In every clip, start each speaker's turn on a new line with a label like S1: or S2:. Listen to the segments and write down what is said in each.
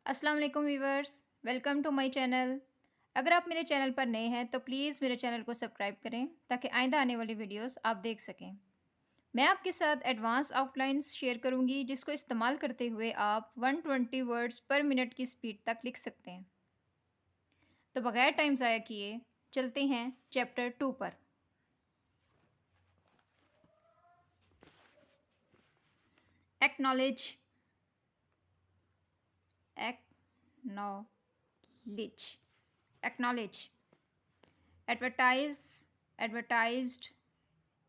S1: अस्सलाम वालेकुम viewers, welcome to my channel. अगर आप मेरे चैनल पर नए हैं तो प्लीज़ मेरे चैनल को सब्सक्राइब करें ताकि आइंदा आने वाली वीडियोस आप देख सकें। मैं आपके साथ एडवांस आउटलाइंस शेयर करूंगी जिसको इस्तेमाल करते हुए आप 120 वर्ड्स पर मिनट की स्पीड तक लिख सकते हैं। तो बगैर टाइम ज़ाया किए चलते हैं चैप्टर 2 पर। Acknowledge, acknowledge, acknowledge, advertise, advertised,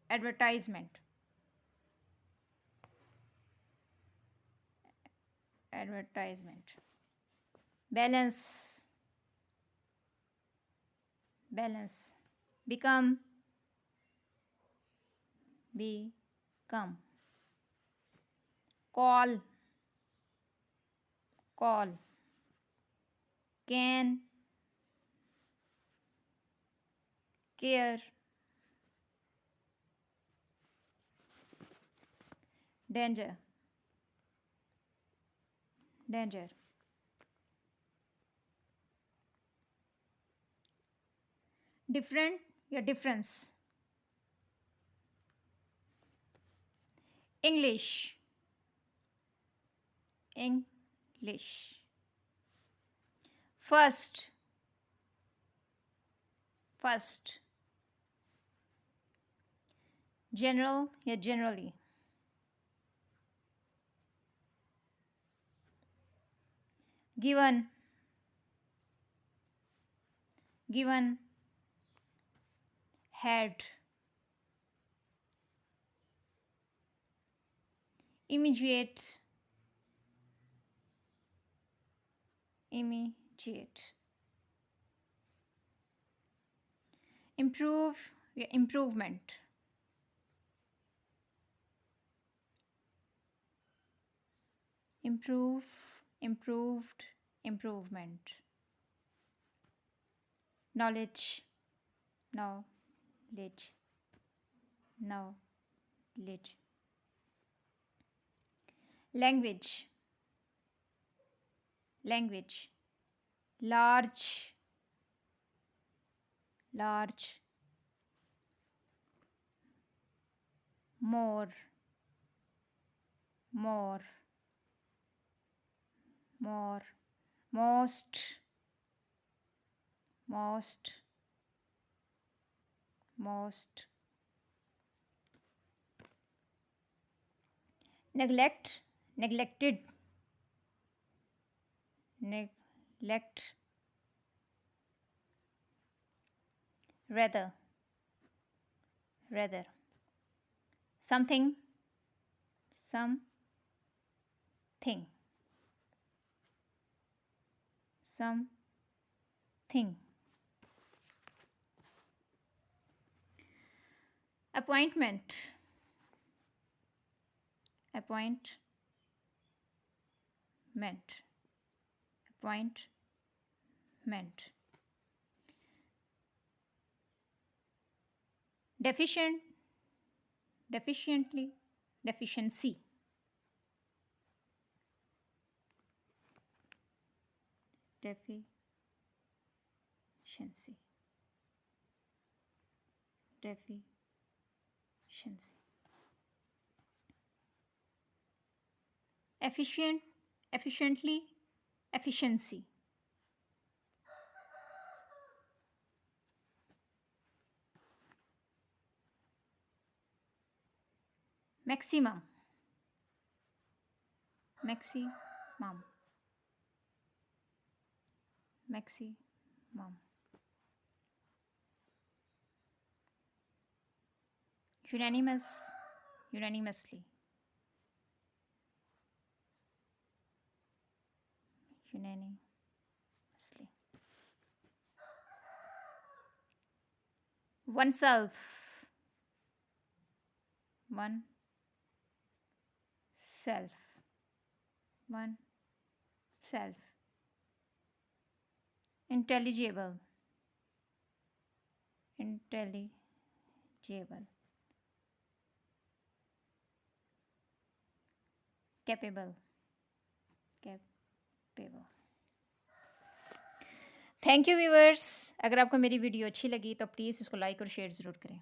S1: advertisement, advertisement, balance, balance, become, become, call, call, can, care, danger, danger, different या difference, English, English, first, first, general या generally, given, given, had, immediate, immediate, improve या improvement, improve, improved, improvement, knowledge, knowledge, knowledge, language, language, large, large, more, more, more, most, most, most, neglect, neglected, neglect, rather, rather, something, something, something, appointment, appointment, appointment, deficient, deficiently, deficiency, deficiency, deficiency, efficient, efficiently, efficiency, maximum, maximum, maximum, unanimous, unanimously, unanimously, oneself, one self, one self, intelligible, intelligible, capable, capable, thank you viewers. अगर आपको मेरी video अच्छी लगी तो please इसको like और share ज़रूर करें।